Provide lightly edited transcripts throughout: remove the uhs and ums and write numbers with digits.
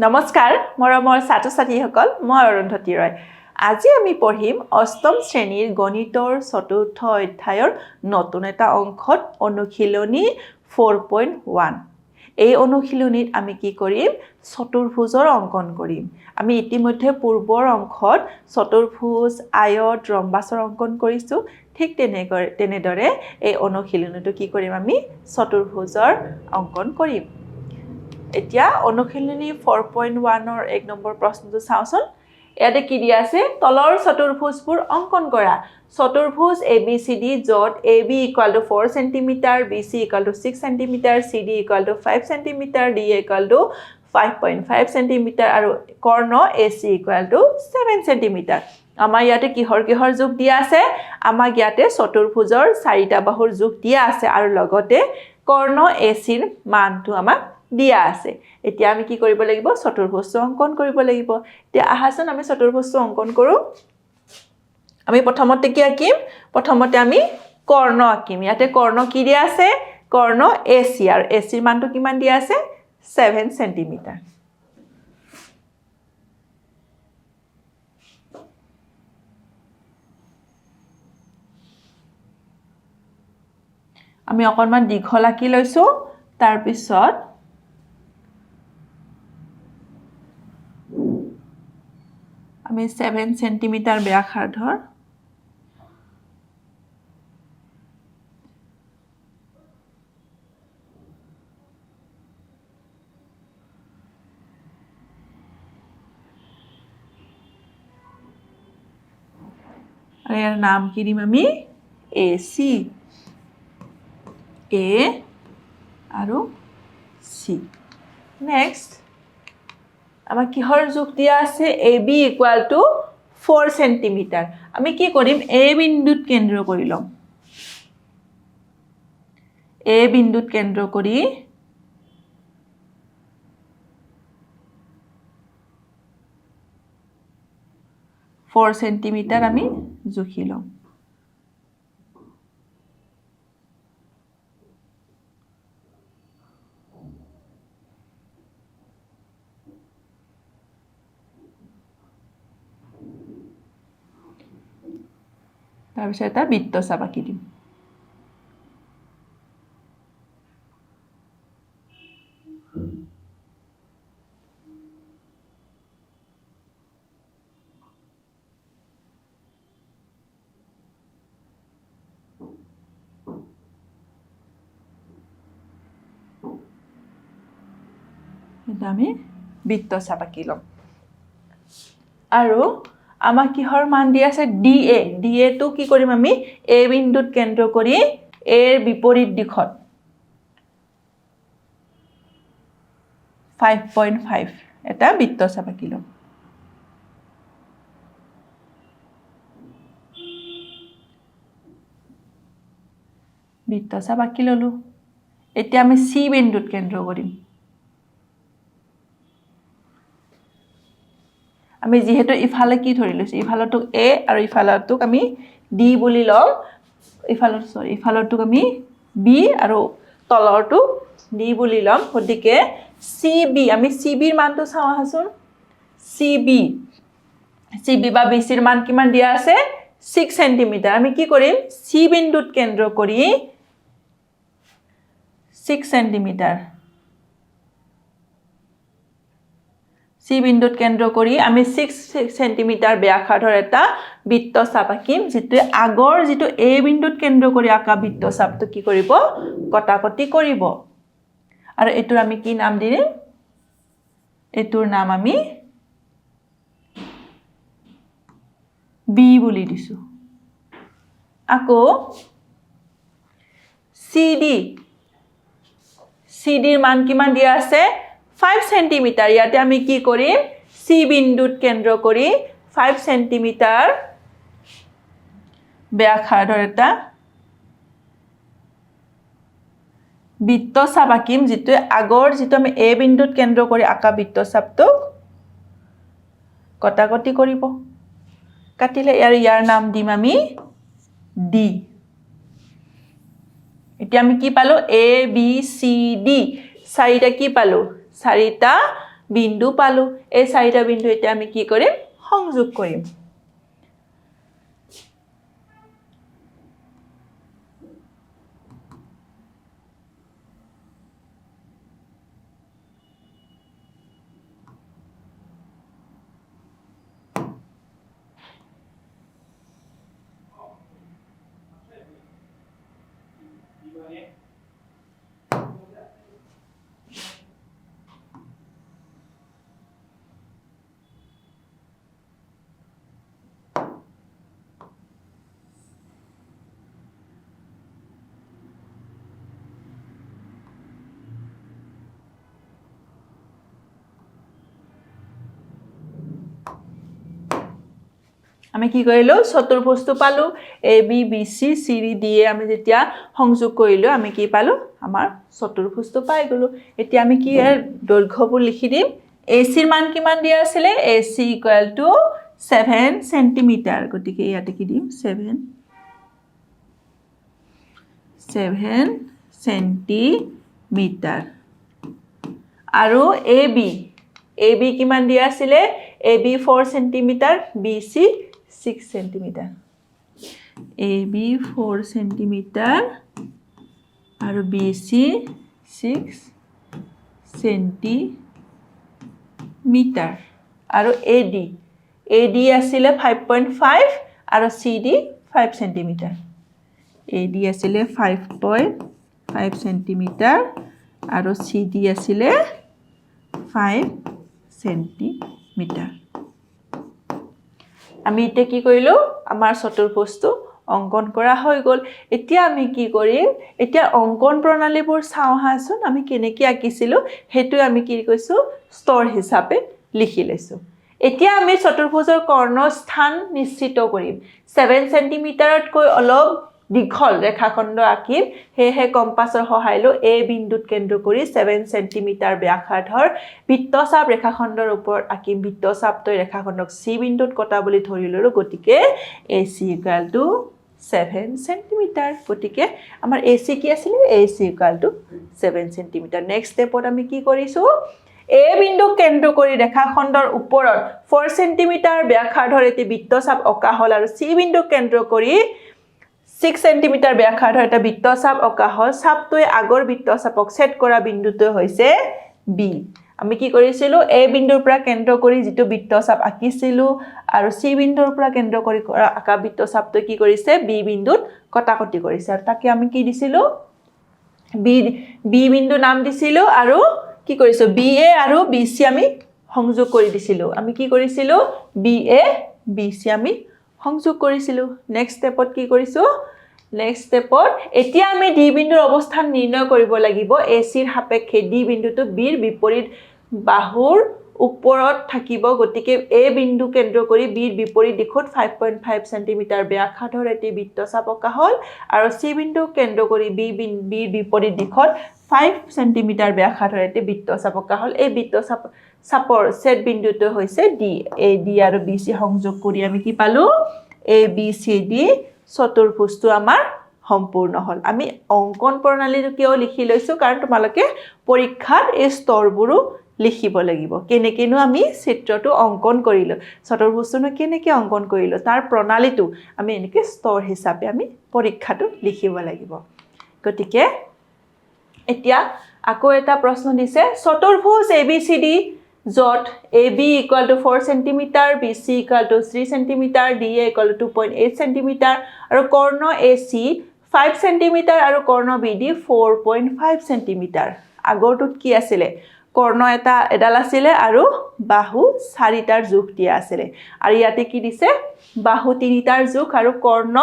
নমস্কাৰ মৰমৰ ছাত্ৰ-ছাত্ৰীসকল মই অৰুন্ধতী ৰয় আজি আমি পঢ়িম অষ্টম শ্ৰেণীৰ গণিতৰ চতুৰ্থ অধ্যায়ৰ নতুন এটা অংকত অনুশীলনী 4.1 এই অনুশীলনীত আমি কি কৰিম চতুৰ্ভুজৰ অঙ্কন কৰিম আমি ইতিমধ্যে পূৰ্বৰ অংকত চতুৰ্ভুজ আয়ত ৰম্বাসৰ অঙ্কন কৰিছো ঠিক তেনেদৰে এই অনুশীলনীটো কি কৰিম আমি চতুৰ্ভুজৰ অঙ্কন কৰিম এতিয়া অনুশীলনী 4.1 ৰ 1 নম্বৰ প্ৰশ্নটো চাওচোন ইয়াতে কি দিয়া আছে তলৰ চতুৰ্ভুজবোৰ অঙ্কন কৰা চতুৰ্ভুজ ABCD যত AB = 4 cm BC = 6 cm CD = 5 cm DA = 5.5 cm আৰু কৰ্ণ AC = 7 cm আমাৰ ইয়াতে কিহৰ যোগ দিয়া আছে আমাক ইয়াতে চতুৰ্ভুজৰ চাৰিটা বাহুৰ যোগ দিয়া আছে আৰু লগতে কৰ্ণ AC ৰ মানটো আমাক দিয়া আছে এতিয়া আমি কি কৰিব লাগিব চতুৰ্ভুজটো অঙ্কন কৰিব লাগিব এতিয়া আহাচোন আমি চতুৰ্ভুজটো অঙ্কন কৰো আমি প্ৰথমতে কি আঁকিম প্ৰথমতে আমি কৰ্ণ আঁকিম ইয়াতে কৰ্ণ কি দিয়া আছে কৰ্ণ AC আৰু AC ৰ মানটো কিমান দিয়া আছে 7 cm আমি অকনমান দীঘল আঁকি লৈছো তাৰ পিছত আমি 7 cm ব্যাসাৰ্ধৰ আৰু ইয়াৰ নাম কি দিম আমি AC A আৰু C নেক্সট আমাৰ কিহৰ যোগ দিয়া আছে AB = 4 cm আমি কি কৰিম A বিন্দুত কেন্দ্ৰ কৰি লম A বিন্দুত কেন্দ্ৰ কৰি four centimeter আমি জুখি লম তাৰপিছত এটা বৃত্তচাপ আঁকি দিম এটা আমি বৃত্তচাপ আঁকি লম আৰু আমাক কিহৰ মান দিয়া আছে DA টো কি কৰিম আমি A বিন্দুত কেন্দ্ৰ কৰি A ৰ বিপৰীত দিশত 5.5 এটা বৃত্তচাপ আঁকি লম বৃত্তচাপ আঁকি ললো এতিয়া আমি C বিন্দুত কেন্দ্ৰ কৰিম আমি যেহেতু ইফালে কি ধৰি লৈছো ইফালৰটোক A আৰু ইফালৰটোক আমি D বুলি লম ইফালৰটোক আমি B আৰু তলৰটোক D বুলি লম গতিকে CB আমি CB ৰ মানটো চাও আহাচোন CB বা BC ৰ মান কিমান দিয়া আছে 6 cm আমি কি কৰিম C বিন্দুত কেন্দ্ৰ কৰি 6 cm C বিন্দুত কেন্দ্ৰ কৰি আমি 6 cm ব্যাসাৰ্ধৰ এটা বৃত্তচাপ আঁকিম যেটো আগৰ যেটো A বিন্দুত কেন্দ্ৰ কৰি আঁকা বৃত্তচাপটো কি কৰিব কটাকটি কৰিব আৰু এটোৰ আমি কি নাম দিম এটোৰ নাম আমি B বুলি দিছো আকৌ CD ৰ মান কিমান দিয়া আছে 5 cm ইয়াতে আমি কি কৰিম C বিন্দুত কেন্দ্ৰ কৰি 5 cm ব্যাসাৰ্ধৰ এটা বৃত্তচাপ আঁকিম যেটো আগৰ যেটো আমি A বিন্দুত কেন্দ্ৰ কৰি আঁকা বৃত্তচাপটো কটাকটি কৰিব কাটিলে ইয়াৰ নাম দিম আমি D এতিয়া আমি কি পালো A B C D চাৰিটা কি পালো চাৰিটা বিন্দু পালোঁ এই চাৰিটা বিন্দু এতিয়া আমি কি কৰিম সংযোগ কৰিম আমি কি কৰিলো চতুৰ্ভুজটো পালো A B B C C D A আমি যেতিয়া সংযোগ কৰিলো আমি কি পালো আমাৰ চতুৰ্ভুজটো পাই গলো এতিয়া আমি কি দৈৰ্ঘ্যবোৰ লিখি দিম AC ৰ মান কিমান দিয়া আছিল AC = 7 সেন্টিমিটাৰ গতিকে ইয়াতে কি দিম 7 সেন্টিমিটাৰ আৰু AB কিমান দিয়া আছিল AB 4 centimetre BC 6 centimetre AB 4 centimetre আৰু BC 6 সেন্টিমিটাৰ আৰু AD আছিল 5.5 আৰু CD 5 সেন্টিমিটাৰ AD আছিল 5.5 সেন্টিমিটাৰ আৰু CD আছিল 5 সেন্টিমিটাৰ আমি এতিয়া কি কৰিলো আমাৰ চতুৰ্ভুজটো অঙ্কন কৰা হৈ গল এতিয়া আমি কি কৰিম এতিয়া অঙ্কন প্ৰণালীবোৰ চাও হাচোন আমি কেনেকৈ আঁকিছিলো হেতু আমি কি কৈছো স্তৰ হিচাপে লিখি লৈছো এতিয়া আমি চতুৰ্ভুজৰ কৰ্ণ স্থান নিশ্চিত কৰিম 7 সেন্টিমিটাৰতকৈ অলপ দীঘল ৰেখাখণ্ড আঁকিম হেহে কম্পাছৰ সহায় লৈ এ বিন্দুত কেন্দ্ৰ কৰি 7 সেন্টিমিটাৰ ব্যাসাৰ্ধৰ বৃত্তচাপ ৰেখাখণ্ডৰ ওপৰত আঁকিম বৃত্তচাপটোই ৰেখাখণ্ডক সি বিন্দুত কটা বুলি ধৰি ললো গতিকে AC = 7 সেন্টিমিটাৰ গতিকে আমাৰ AC কি আছিল AC = 7 সেন্টিমিটাৰ নেক্সট স্টেপত আমি কি কৰিছো এ বিন্দু কেন্দ্ৰ কৰি ৰেখাখণ্ডৰ ওপৰত 4 সেন্টিমিটাৰ ব্যাসাৰ্ধৰ এটি বৃত্তচাপ অঁকা হল আৰু সি বিন্দু কেন্দ্ৰ কৰি 6 সেন্টিমিটাৰ ব্যাসাৰ্ধৰ এটা বৃত্তচাপ অঁকা হল চাপটোৱে আগৰ বৃত্তচাপক ছেদ কৰা বিন্দুটো হৈছে B আমি কি কৰিছিলো এ বিন্দুৰ পৰা কেন্দ্ৰ কৰি যেটো বৃত্তচাপ আঁকিছিলো আৰু সি বিন্দুৰ পৰা কেন্দ্ৰ কৰি আঁকা বৃত্তচাপটো কি কৰিছে বি বিন্দুত কটাকটি কৰিছে আৰু তাকে আমি কি দিছিলো বি বিন্দু নাম দিছিলো আৰু কি কৰিছো BA আৰু BC আমি সংযোগ কৰি দিছিলো আমি কি কৰিছিলো BA BC আমি সংযোগ কৰিছিলো নেক্সট স্টেপত কি কৰিছো নেক্সট স্টেপত এতিয়া আমি ডি বিন্দুৰ অৱস্থান নিৰ্ণয় কৰিব লাগিব AC ৰ সাপেক্ষে ডি বিন্দুটো B ৰ বিপৰীত বাহুৰ ওপৰত থাকিব গতিকে এ বিন্দু কেন্দ্ৰ কৰি B ৰ বিপৰীত দিশত 5.5 সেন্টিমিটাৰ ব্যাসাৰ্ধৰ এটি বৃত্তচাপ অঁকা হল আৰু সি বিন্দু কেন্দ্ৰ কৰি B ৰ বিপৰীত দিশত 5 সেন্টিমিটাৰ ব্যাসাৰ্ধৰ এটি বৃত্তচাপ অঁকা হল এই বৃত্তচাপৰ ছেদ বিন্দুটো হৈছে D AD আৰু BC সংযোগ কৰি আমি কি পালো ABCD চতুৰ্ভুজটো আমাৰ সম্পূৰ্ণ হল আমি অঙ্কন প্ৰণালীটো কিয় লিখি লৈছো কাৰণ তোমালোকে পৰীক্ষাত এই স্তৰবোৰো লিখিব লাগিব কেনেকেনো আমি চিত্ৰটো অঙ্কন কৰিলো চতুৰ্ভুজটো কেনেকৈ অঙ্কন কৰিলো তাৰ প্ৰণালীটো আমি এনেকৈ স্তৰ হিচাপে আমি পৰীক্ষাটো লিখিব লাগিব গতিকে এতিয়া আকৌ এটা প্ৰশ্ন দিছে চতুৰ্ভুজ ABCD যত AB = 4 centimetre BC = 3 centimetre DA = 2.8 centimetre আৰু কৰ্ণ AC 5 সেন্টিমিটাৰ আৰু কৰ্ণ BD 4.5 সেন্টিমিটাৰ আগৰটোত কি আছিল কৰ্ণ এডাল আছিল আৰু বাহু 4টাৰ জোখ দিয়া আছিল আৰু ইয়াতে কি দিছে বাহু 3টাৰ জোখ আৰু কৰ্ণ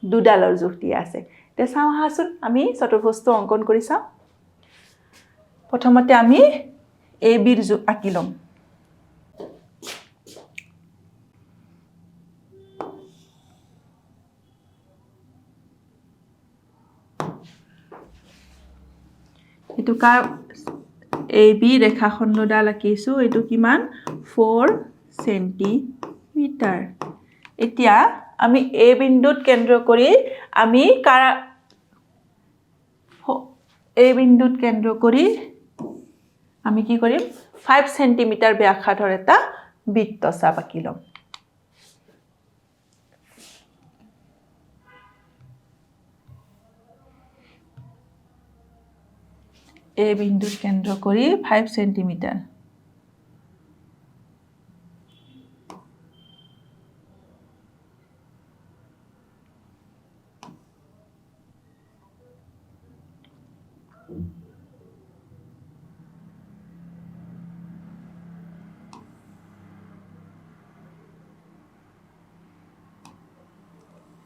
দুডালৰ জোখ দিয়া আছে তে চাও হাচোন আমি চতুৰ্ভুজটো অঙ্কন কৰি চাও প্ৰথমতে আমি AB ৰ জোখ আঁকি লম এটো কাৰ AB ৰেখাখণ্ডডাল আঁকিছো এটো কিমান 4 সেন্টিমিটাৰ এতিয়া আমি A বিন্দুত কেন্দ্ৰ কৰি আমি A বিন্দুত কেন্দ্ৰ কৰি আমি কি কৰিম 5 সেন্টিমিটাৰ ব্যাসাৰ্ধৰ এটা বৃত্তচাপ আঁকি ল'ম A বিন্দুত কেন্দ্ৰ কৰি 5 সেন্টিমিটাৰ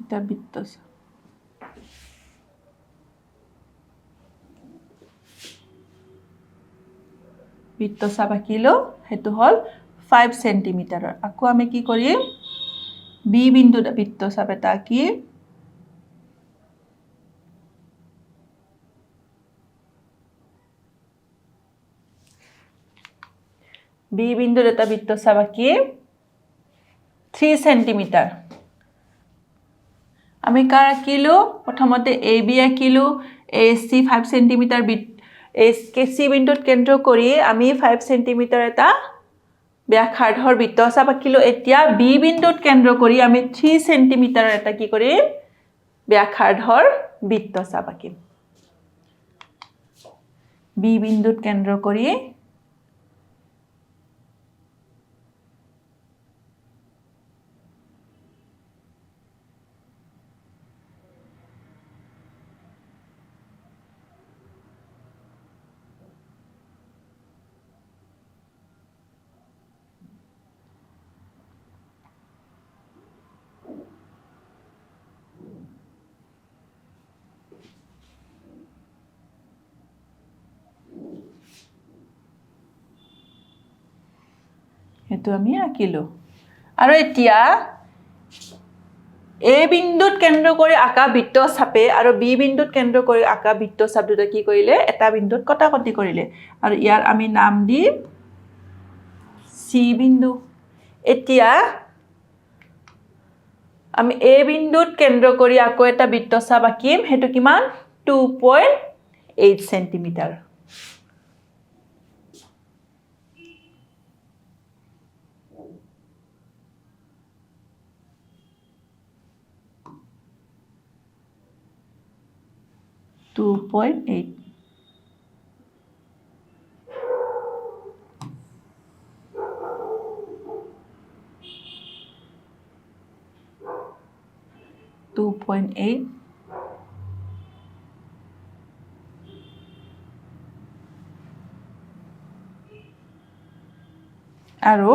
এটা বৃত্তচাপ বৃত্তচাপ আঁকিলো হেতু হল 5 সেন্টিমিটাৰৰ আকৌ আমি কি কৰিম বি বিন্দুত বৃত্তচাপ এটা আঁকি বি বিন্দুত এটা বৃত্তচাপ আঁকি 3 সেন্টিমিটাৰ আমি কাৰ আঁকিলো প্ৰথমতে এ বি আঁকিলো এচি 5 সেন্টিমিটাৰ এচকেসি বিন্দুত কেন্দ্ৰ কৰি আমি 5 সেন্টিমিটাৰ এটা ব্যাসাৰ্ধৰ বৃত্তচাপ আঁকিলো এতিয়া বি বিন্দুত কেন্দ্ৰ কৰি আমি 3 সেন্টিমিটাৰ এটা কি কৰিম ব্যাসাৰ্ধৰ বৃত্তচাপ আঁকিম বি বিন্দুত কেন্দ্ৰ কৰি হেতু আমি আঁকিলো আৰু এতিয়া এ বিন্দুত কেন্দ্ৰ কৰি আঁকা বৃত্তচাপে আৰু বি বিন্দুত কেন্দ্ৰ কৰি আঁকা বৃত্তচাপ দুটা কি কৰিলে এটা বিন্দুত কটাকটি কৰিলে আৰু ইয়াৰ আমি নাম দিম সি বিন্দু এতিয়া আমি এ বিন্দুত কেন্দ্ৰ কৰি আকৌ এটা বৃত্তচাপ আঁকিম হেতু কিমান 2.8 সেন্টিমিটাৰ Two point eight আৰু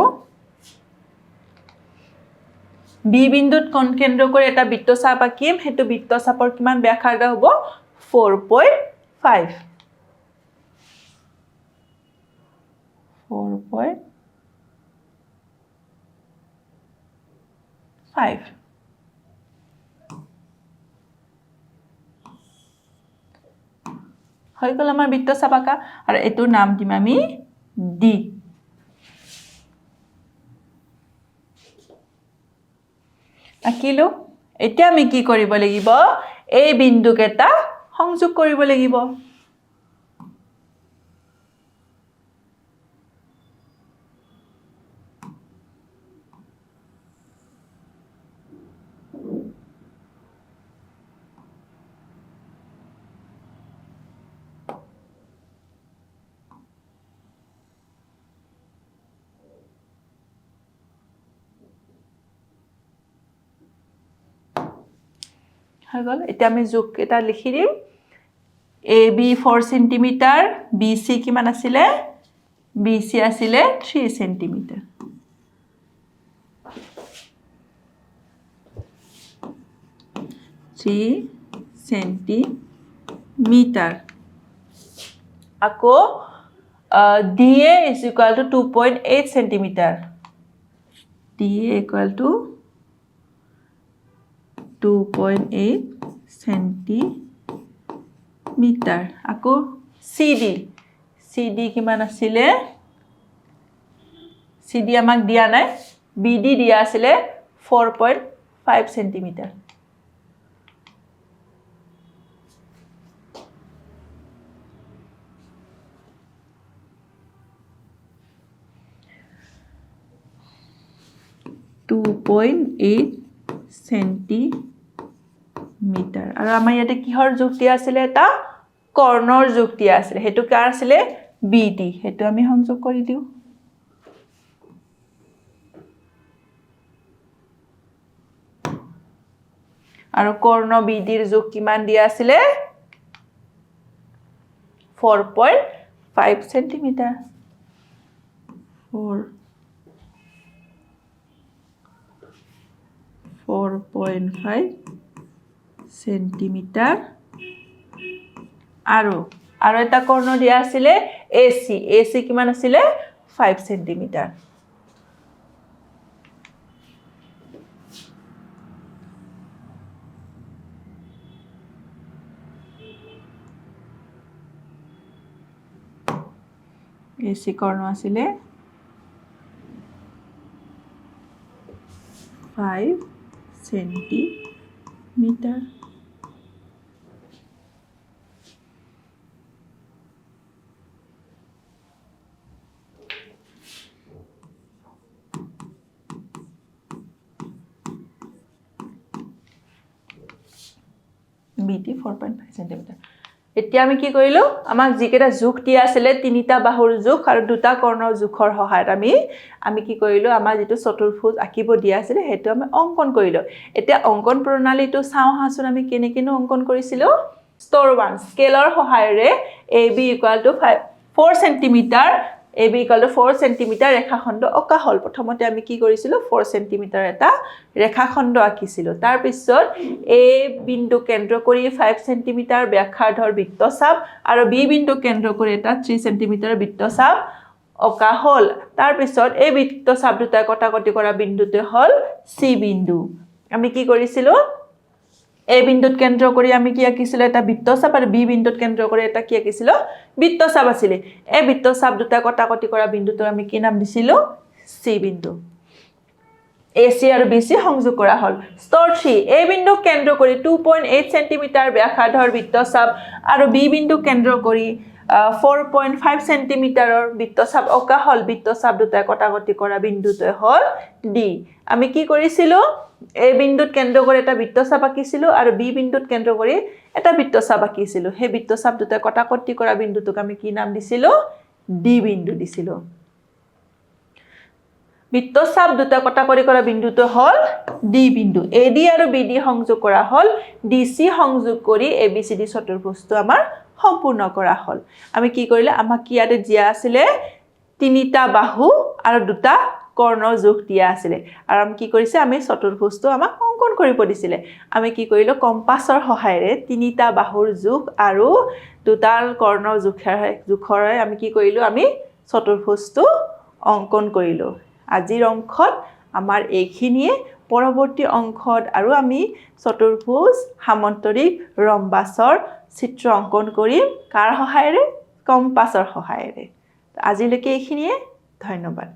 বি বিন্দুত কেন্দ্ৰ কৰি এটা বৃত্তচাপ আঁকিম হেতু বৃত্তচাপৰ কিমান ব্যাসাৰ্ধ হ'ব 4.5 হৈ গ'ল আমাৰ বৃত্তচাপ আঁকা আৰু এটোৰ নাম দিম আমি ডি আঁকিলো এতিয়া আমি কি কৰিব লাগিব এই বিন্দুকেইটা সংযোগ কৰিব লাগিব হৈ গ'ল এতিয়া আমি যোগ এটা লিখি দিম AB 4 সেন্টিমিটাৰ BC কিমান আছিলে BC আছিলে 3 সেন্টিমিটাৰ 3 সেন্টিমিটাৰ আকৌ DA is equal to 2.8 centimetre DA equal to 2.8 centimetre আকৌ CD কিমান আছিলে CD আমাক দিয়া নাই BD দিয়া আছিলে 4.5 সেন্টিমিটাৰ 2.8 সেণ্টিমিটাৰ আৰু আমাৰ ইয়াতে কিহৰ যুক্তি আছিলে এটা কৰ্ণৰ যুক্তি আছিলে হেতু কাৰ আছিলে BD হেতু আমি সংযোগ কৰি দিও আৰু কৰ্ণ BD ৰ যোগ কিমান দিয়া আছিলে 4.5 সেণ্টিমিটাৰ 4.5 সেণ্টিমিটাৰ আৰু এটা কৰ্ণ দিয়া আছিলে AC কিমান আছিলে 5 সেণ্টিমিটাৰ AC কৰ্ণ আছিলে 5 সেণ্টিমিটাৰ BD 4.5 সেণ্টিমিটাৰ এতিয়া আমি কি কৰিলো আমাক যিকেটা যোগ দিয়া আছিল তিনিটা বাহুৰ যোগ আৰু দুটা কৰ্ণৰ যোগৰ সহায়ত আমি কি কৰিলো আমাৰ যেটো চতুৰ্ভুজ আঁকিব দিয়া আছিল হেতু আমি অঙ্কন কৰিলো এতিয়া অঙ্কন প্ৰণালীটো চাও হাসুন আমি কেনেকেনো অঙ্কন কৰিছিলো স্তৰ 1 স্কেলৰ সহায়ৰে AB = 4 সেণ্টিমিটাৰ AB = 4 সেণ্টিমিটাৰ ৰেখাখণ্ড অকা হল প্ৰথমতে আমি কি কৰিছিলো 4 সেণ্টিমিটাৰ এটা ৰেখাখণ্ড আঁকিছিলো তাৰ পিছত A বিন্দু কেন্দ্ৰ কৰি 5 সেণ্টিমিটাৰ ব্যাসাৰ্ধৰ বৃত্তচাপ আৰু B বিন্দু কেন্দ্ৰ কৰি এটা 3 সেণ্টিমিটাৰ বৃত্তচাপ অকা হল তাৰ পিছত এই বৃত্তচাপ দুটা কটাকটি কৰা বিন্দুতে হল C বিন্দু আমি কি কৰিছিলো A বিন্দুত কেন্দ্ৰ কৰি আমি কি আঁকিছিলো এটা বৃত্তচাপ আৰু B বিন্দুত কেন্দ্ৰ কৰি এটা কি আঁকিছিলো বৃত্তচাপ আছিল এই বৃত্তচাপ দুটা কটাকটি কৰা বিন্দুটো আমি কি নাম দিছিলো C বিন্দু AC আৰু BC সংযোগ কৰা হল স্তৰ 3 A বিন্দু কেন্দ্ৰ কৰি 2.8 সেণ্টিমিটাৰ ব্যাসাৰ্ধৰ বৃত্তচাপ আৰু B বিন্দু কেন্দ্ৰ কৰি 4.5 সেণ্টিমিটাৰৰ বৃত্তচাপ অকা হল বৃত্তচাপ দুটা কটাকটি কৰা বিন্দুটো হল D আমি কি কৰিছিলো A বিন্দুত কেন্দ্ৰ কৰি এটা বৃত্তচাপ আঁকিছিলো আৰু B বিন্দুত কেন্দ্ৰ কৰি এটা বৃত্তচাপ আঁকিছিলো হে বৃত্তচাপ দুটা কটাকটি কৰা বিন্দুটোক আমি কি নাম দিছিলো D বিন্দু দিছিলো বৃত্তচাপ দুটা কটাকটি কৰা বিন্দুটো হল D বিন্দু AD আৰু BD সংযোগ কৰা হল DC সংযোগ কৰি ABCD চতুৰ্ভুজটো আমাৰ সম্পূৰ্ণ কৰা হল আমি কি কৰিলে আমাক কি ইয়াতে দিয়া আছিল তিনিটা বাহু আৰু দুটা কৰ্ণ যোগ দিয়া আছিল আৰু আমি কি কৰিছে আমি চতুৰ্ভুজটো আমাক অঙ্কন কৰিব দিছিলে আমি কি কৰিলো কম্পাসৰ সহায়ৰে তিনিটা বাহুৰ যোগ আৰু দুটা কৰ্ণ জোখৰে আমি কি কৰিলো আমি চতুৰ্ভুজটো অঙ্কন কৰিলো আজিৰ অংকত আমাৰ এইখিনিয়ে পৰৱৰ্তী অংকত আৰু আমি চতুৰ্ভুজ সামন্তৰিক ৰম্বাসৰ চিত্ৰ অঙ্কন কৰিম কাৰ সহায়ৰে কম্পাসৰ সহায়ৰে আজিলৈকে এইখিনিয়ে ধন্যবাদ